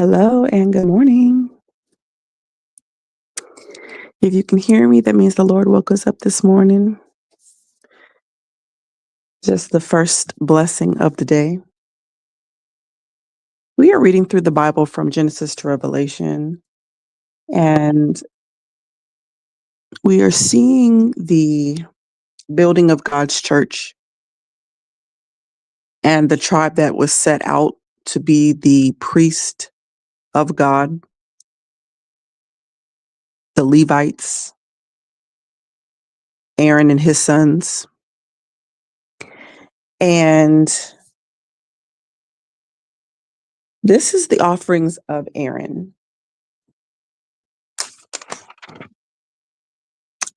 Hello and good morning. If you can hear me, that means the Lord woke us up this morning. Just the first blessing of the day. We are reading through the Bible from Genesis to Revelation, and we are seeing the building of God's church and the tribe that was set out to be the priest of God, the Levites, Aaron and his sons. And this is the offerings of Aaron.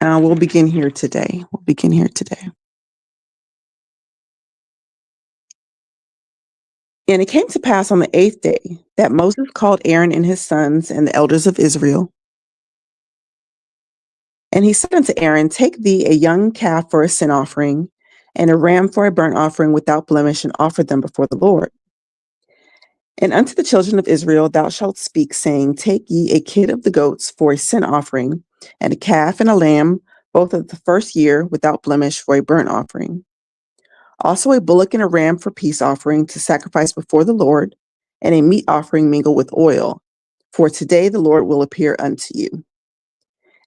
We'll begin here today. And it came to pass on the 8th day that Moses called Aaron and his sons and the elders of Israel. And he said unto Aaron, Take thee a young calf for a sin offering, and a ram for a burnt offering without blemish, and offer them before the Lord. And unto the children of Israel thou shalt speak, saying, Take ye a kid of the goats for a sin offering, and a calf and a lamb, both of the first year, without blemish, for a burnt offering. Also a bullock and a ram for peace offering to sacrifice before the Lord, and a meat offering mingled with oil. For today the Lord will appear unto you.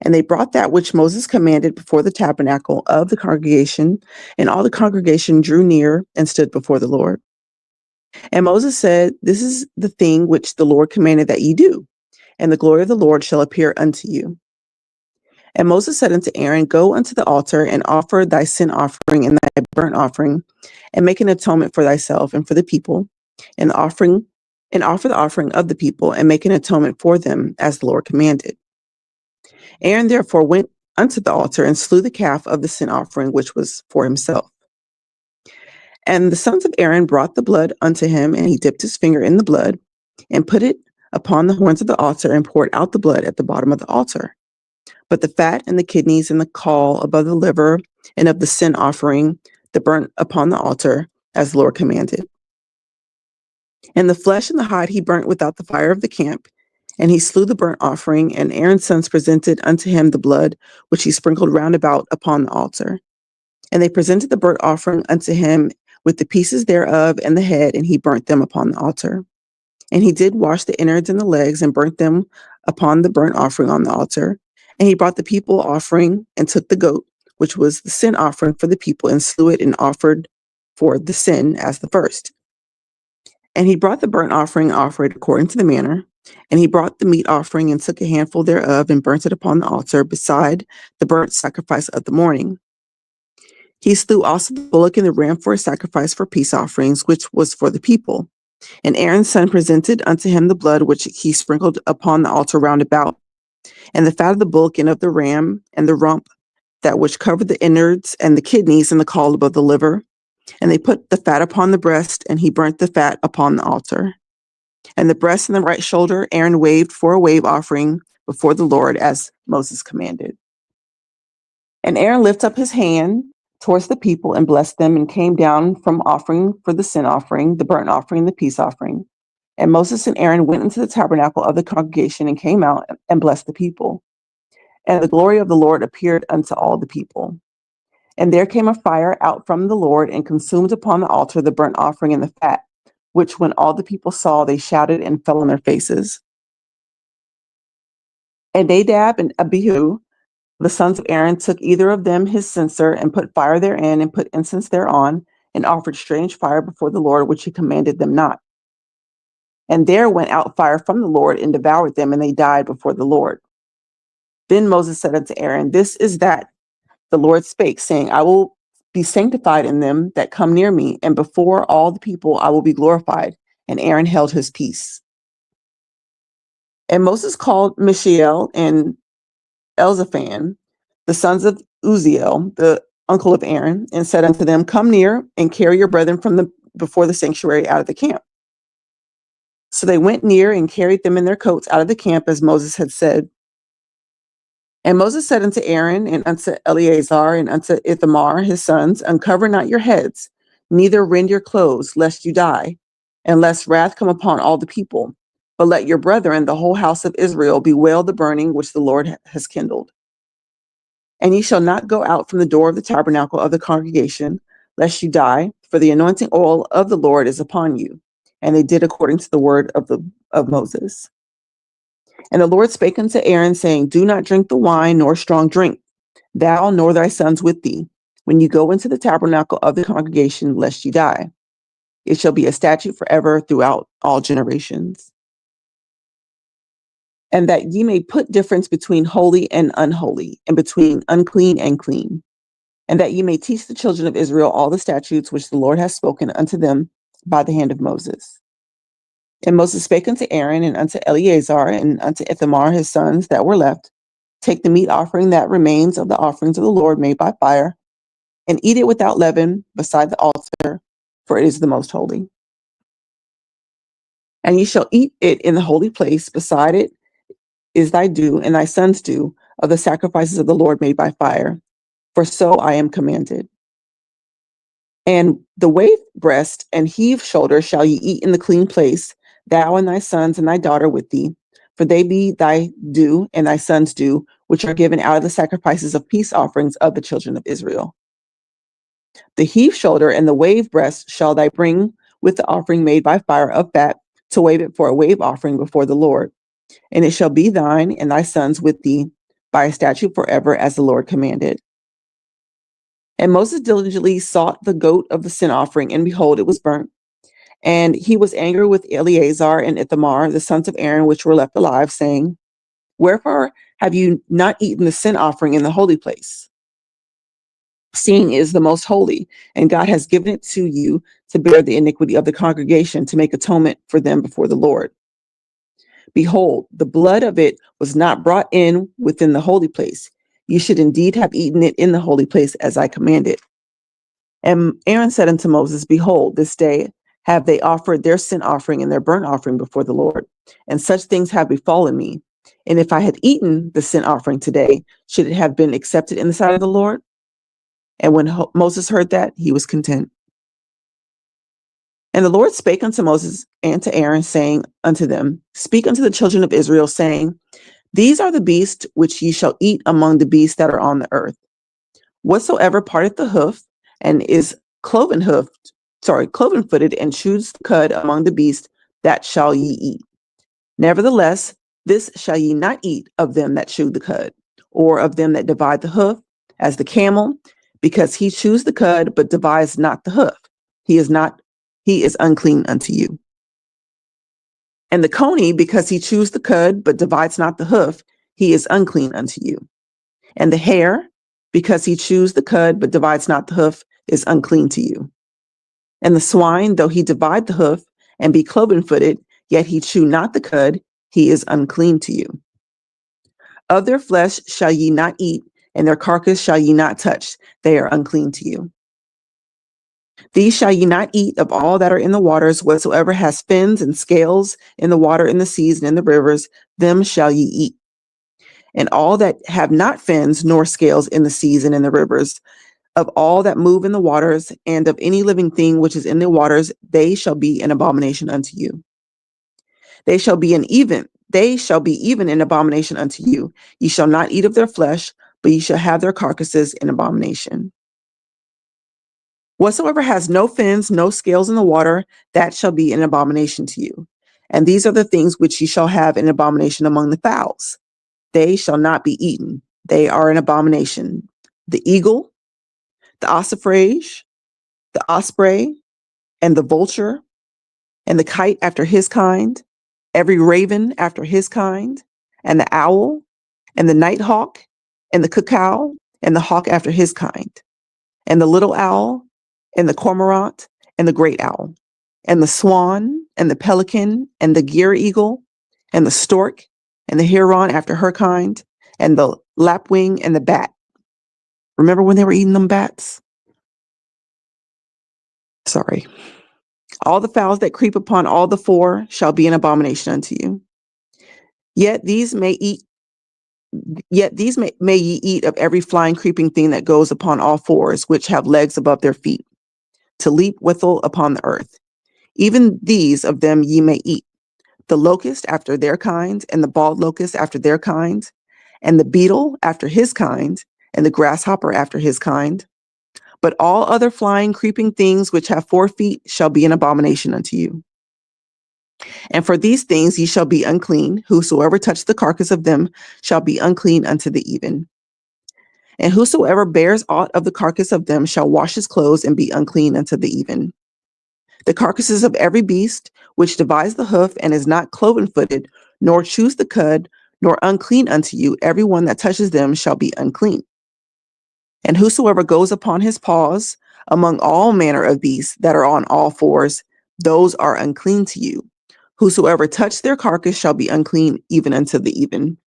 And they brought that which Moses commanded before the tabernacle of the congregation, and all the congregation drew near and stood before the Lord. And Moses said, This is the thing which the Lord commanded that ye do, and the glory of the Lord shall appear unto you. And Moses said unto Aaron, Go unto the altar and offer thy sin offering and thy burnt offering, and make an atonement for thyself and for the people, and offer the offering of the people, and make an atonement for them, as the Lord commanded. Aaron therefore went unto the altar and slew the calf of the sin offering, which was for himself. And the sons of Aaron brought the blood unto him, and he dipped his finger in the blood, and put it upon the horns of the altar, and poured out the blood at the bottom of the altar. But the fat and the kidneys and the caul above the liver and of the sin offering, the burnt upon the altar, as the Lord commanded. And the flesh and the hide he burnt without the fire of the camp, and he slew the burnt offering, and Aaron's sons presented unto him the blood, which he sprinkled round about upon the altar. And they presented the burnt offering unto him with the pieces thereof and the head, and he burnt them upon the altar. And he did wash the innards and the legs, and burnt them upon the burnt offering on the altar. And he brought the people offering, and took the goat, which was the sin offering for the people, and slew it, and offered for the sin as the first. And he brought the burnt offering, offered according to the manner. And he brought the meat offering, and took a handful thereof, and burnt it upon the altar, beside the burnt sacrifice of the morning. He slew also the bullock and the ram for a sacrifice for peace offerings, which was for the people. And Aaron's son presented unto him the blood, which he sprinkled upon the altar round about, and the fat of the bullock and of the ram, and the rump, that which covered the innards, and the kidneys, and the caul above the liver. And they put the fat upon the breast, and he burnt the fat upon the altar. And the breast and the right shoulder Aaron waved for a wave offering before the Lord, as Moses commanded. And Aaron lifted up his hand towards the people, and blessed them, and came down from offering for the sin offering, the burnt offering, and the peace offering. And Moses and Aaron went into the tabernacle of the congregation, and came out and blessed the people. And the glory of the Lord appeared unto all the people. And there came a fire out from the Lord, and consumed upon the altar the burnt offering and the fat, which when all the people saw, they shouted and fell on their faces. And Nadab and Abihu, the sons of Aaron, took either of them his censer, and put fire therein, and put incense thereon, and offered strange fire before the Lord, which he commanded them not. And there went out fire from the Lord, and devoured them, and they died before the Lord. Then Moses said unto Aaron, This is that the Lord spake, saying, I will be sanctified in them that come near me, and before all the people I will be glorified. And Aaron held his peace. And Moses called Mishael and Elzaphan, the sons of Uzziel, the uncle of Aaron, and said unto them, Come near, and carry your brethren from before the sanctuary out of the camp. So they went near, and carried them in their coats out of the camp, as Moses had said. And Moses said unto Aaron, and unto Eleazar, and unto Ithamar his sons, Uncover not your heads, neither rend your clothes, lest you die, and lest wrath come upon all the people. But let your brethren, the whole house of Israel, bewail the burning which the Lord has kindled. And ye shall not go out from the door of the tabernacle of the congregation, lest you die, for the anointing oil of the Lord is upon you. And they did according to the word of Moses. And the Lord spake unto Aaron, saying, Do not drink the wine nor strong drink, thou nor thy sons with thee, when you go into the tabernacle of the congregation, lest ye die. It shall be a statute forever throughout all generations. And that ye may put difference between holy and unholy, and between unclean and clean, and that ye may teach the children of Israel all the statutes which the Lord hath spoken unto them by the hand of Moses. And Moses spake unto Aaron and unto Eleazar and unto Ithamar his sons that were left, Take the meat offering that remains of the offerings of the Lord made by fire, and eat it without leaven beside the altar, for it is the most holy. And ye shall eat it in the holy place. Beside it is thy due and thy son's due of the sacrifices of the Lord made by fire, for so I am commanded. And the wave breast and heave shoulder shall ye eat in the clean place, thou and thy sons and thy daughter with thee, for they be thy due and thy son's due, which are given out of the sacrifices of peace offerings of the children of Israel. The heave shoulder and the wave breast shall thy bring with the offering made by fire of fat, to wave it for a wave offering before the Lord. And it shall be thine and thy sons with thee by a statute forever, as the Lord commanded. And Moses diligently sought the goat of the sin offering, and behold, it was burnt. And he was angry with Eleazar and Ithamar, the sons of Aaron, which were left alive, saying, Wherefore have you not eaten the sin offering in the holy place, seeing it is the most holy, and God has given it to you to bear the iniquity of the congregation, to make atonement for them before the Lord? Behold, the blood of it was not brought in within the holy place. You should indeed have eaten it in the holy place, as I commanded. And Aaron said unto Moses, Behold, this day have they offered their sin offering and their burnt offering before the Lord, and such things have befallen me. And if I had eaten the sin offering today, should it have been accepted in the sight of the Lord? And when Moses heard that, he was content. And the Lord spake unto Moses and to Aaron, saying unto them, Speak unto the children of Israel, saying, These are the beasts which ye shall eat among the beasts that are on the earth. Whatsoever parteth the hoof and is cloven-footed, and chews the cud among the beasts, that shall ye eat. Nevertheless, this shall ye not eat of them that chew the cud, or of them that divide the hoof, as the camel, because he chews the cud, but divides not the hoof. He is unclean unto you. And the coney, because he chews the cud, but divides not the hoof, he is unclean unto you. And the hare, because he chews the cud, but divides not the hoof, is unclean to you. And the swine, though he divide the hoof, and be cloven-footed, yet he chew not the cud, he is unclean to you. Of their flesh shall ye not eat, and their carcass shall ye not touch, they are unclean to you. These shall ye not eat of all that are in the waters, whatsoever has fins and scales in the water, in the seas, and in the rivers, them shall ye eat. And all that have not fins nor scales in the seas and in the rivers, of all that move in the waters, and of any living thing which is in the waters, they shall be an abomination unto you. They shall be even an abomination unto you. Ye shall not eat of their flesh, but ye shall have their carcasses in abomination. Whatsoever has no fins, no scales in the water, that shall be an abomination to you. And these are the things which ye shall have an abomination among the fowls. They shall not be eaten. They are an abomination. The eagle, the ossifrage, the osprey, and the vulture, and the kite after his kind, every raven after his kind, and the owl, and the nighthawk, and the cuckoo, and the hawk after his kind, and the little owl, and the cormorant, and the great owl, and the swan, and the pelican, and the gier eagle, and the stork, and the heron after her kind, and the lapwing, and the bat. Remember when they were eating them bats? Sorry. All the fowls that creep upon all the four shall be an abomination unto you. Yet these may ye eat of every flying, creeping thing that goes upon all fours, which have legs above their feet, to leap withal upon the earth. Even these of them ye may eat. the locust after their kind, and the bald locust after their kind, and the beetle after his kind, and the grasshopper after his kind. But all other flying, creeping things which have 4 feet shall be an abomination unto you. And for these things ye shall be unclean. Whosoever touch the carcass of them shall be unclean unto the even. And whosoever bears aught of the carcass of them shall wash his clothes and be unclean unto the even. The carcasses of every beast which divides the hoof and is not cloven-footed, nor chews the cud, nor unclean unto you, every one that touches them shall be unclean. And whosoever goes upon his paws among all manner of beasts that are on all fours, those are unclean to you. Whosoever touch their carcass shall be unclean even unto the even.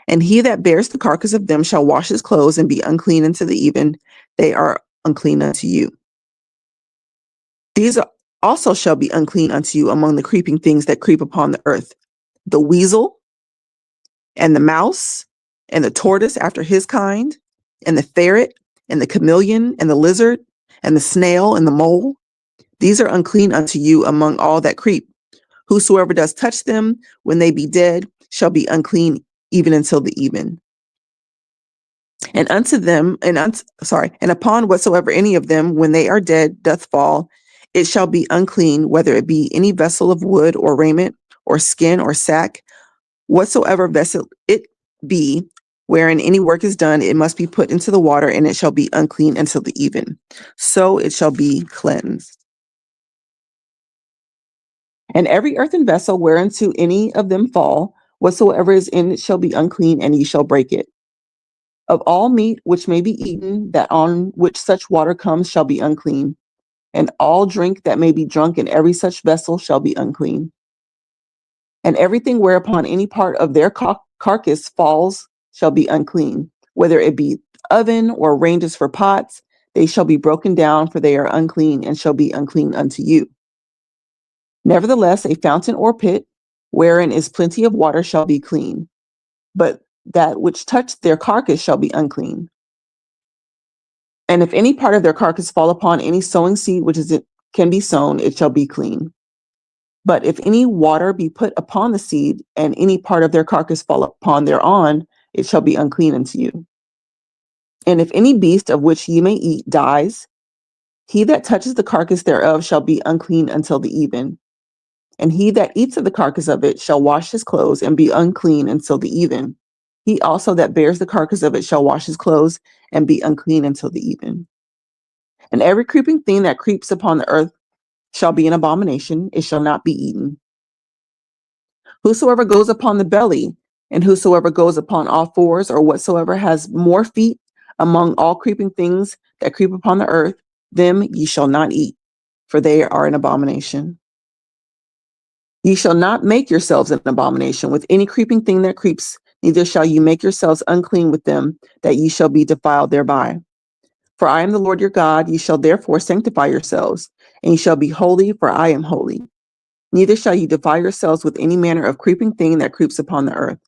And he that bears the carcass of them shall wash his clothes and be unclean unto the even. They are unclean unto you. These also shall be unclean unto you among the creeping things that creep upon the earth: the weasel, and the mouse, and the tortoise after his kind, and the ferret, and the chameleon, and the lizard, and the snail, and the mole. These are unclean unto you among all that creep. Whosoever does touch them when they be dead shall be unclean even until the even. And unto them, and upon whatsoever any of them, when they are dead, doth fall, it shall be unclean, whether it be any vessel of wood or raiment or skin or sack, whatsoever vessel it be, wherein any work is done, it must be put into the water, and it shall be unclean until the even. So it shall be cleansed. And every earthen vessel whereunto any of them fall, whatsoever is in it shall be unclean, and ye shall break it. Of all meat which may be eaten, that on which such water comes shall be unclean. And all drink that may be drunk in every such vessel shall be unclean. And everything whereupon any part of their carcass falls shall be unclean, whether it be oven or ranges for pots, they shall be broken down, for they are unclean, and shall be unclean unto you. Nevertheless, a fountain or pit, wherein is plenty of water, shall be clean, but that which touch their carcass shall be unclean. And if any part of their carcass fall upon any sowing seed which can be sown, it shall be clean. But if any water be put upon the seed, and any part of their carcass fall upon thereon, it shall be unclean unto you. And if any beast of which ye may eat dies, he that touches the carcass thereof shall be unclean until the even. And he that eats of the carcass of it shall wash his clothes and be unclean until the even. He also that bears the carcass of it shall wash his clothes and be unclean until the even. And every creeping thing that creeps upon the earth shall be an abomination, it shall not be eaten. Whosoever goes upon the belly, and whosoever goes upon all fours, or whatsoever has more feet among all creeping things that creep upon the earth, them ye shall not eat, for they are an abomination. Ye shall not make yourselves an abomination with any creeping thing that creeps, neither shall ye make yourselves unclean with them, that ye shall be defiled thereby. For I am the Lord your God, ye shall therefore sanctify yourselves, and ye shall be holy, for I am holy. Neither shall ye defile yourselves with any manner of creeping thing that creeps upon the earth.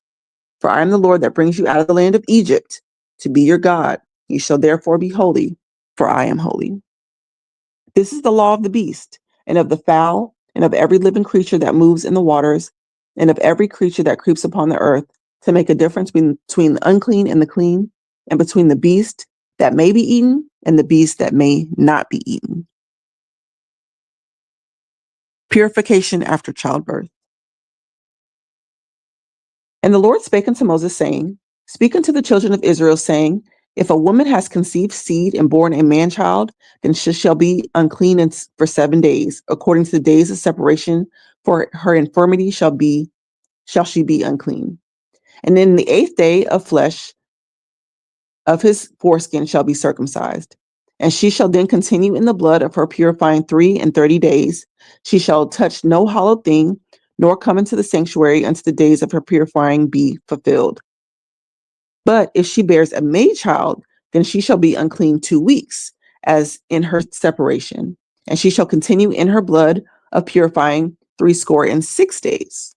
For I am the Lord that brings you out of the land of Egypt, to be your God. Ye shall therefore be holy, for I am holy. This is the law of the beast, and of the fowl, and of every living creature that moves in the waters, and of every creature that creeps upon the earth, to make a difference between the unclean and the clean, and between the beast that may be eaten and the beast that may not be eaten. Purification after childbirth. And the Lord spake unto Moses, saying, Speak unto the children of Israel, saying, If a woman has conceived seed and born a man child, then she shall be unclean for 7 days, according to the days of separation, for her infirmity shall she be unclean. And in the 8th day of flesh of his foreskin shall be circumcised. And she shall then continue in the blood of her purifying 30 days. She shall touch no hollow thing, nor come into the sanctuary until the days of her purifying be fulfilled. But if she bears a male child, then she shall be unclean 2 weeks, as in her separation. And she shall continue in her blood of purifying 66 days.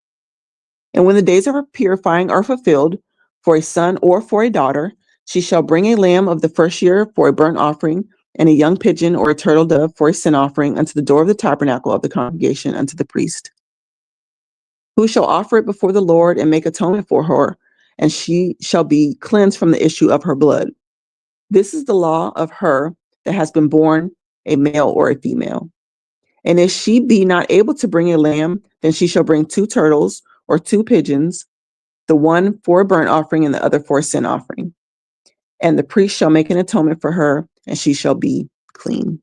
And when the days of her purifying are fulfilled, for a son or for a daughter, she shall bring a lamb of the first year for a burnt offering, and a young pigeon or a turtle dove for a sin offering unto the door of the tabernacle of the congregation unto the priest. who shall offer it before the Lord and make atonement for her, and she shall be cleansed from the issue of her blood. This is the law of her that has been born a male or a female. And if she be not able to bring a lamb, then she shall bring 2 turtles or 2 pigeons, the one for a burnt offering and the other for a sin offering. And the priest shall make an atonement for her, and she shall be clean.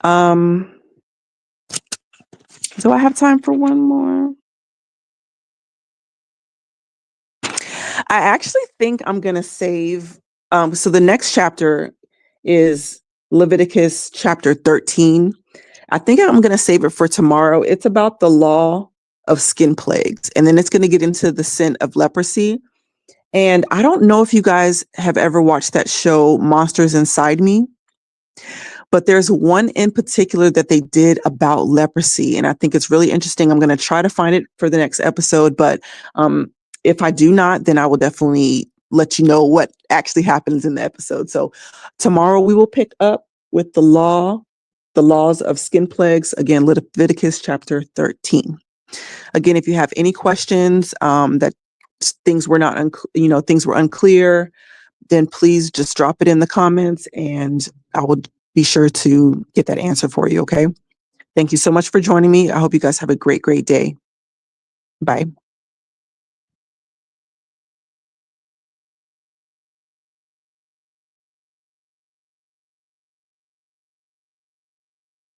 Do I have time for one more? I actually think I'm going to save. So the next chapter is Leviticus chapter 13. I think I'm going to save it for tomorrow. It's about the law of skin plagues, and then it's going to get into the sin of leprosy. And I don't know if you guys have ever watched that show, Monsters Inside Me, but there's one in particular that they did about leprosy. And I think it's really interesting. I'm going to try to find it for the next episode, but if I do not, then I will definitely let you know what actually happens in the episode. So tomorrow we will pick up with the laws of skin plagues. Again, Leviticus chapter 13. Again, if you have any questions that things were not, things were unclear, then please just drop it in the comments and I will be sure to get that answer for you. Okay. Thank you so much for joining me. I hope you guys have a great, great day. Bye.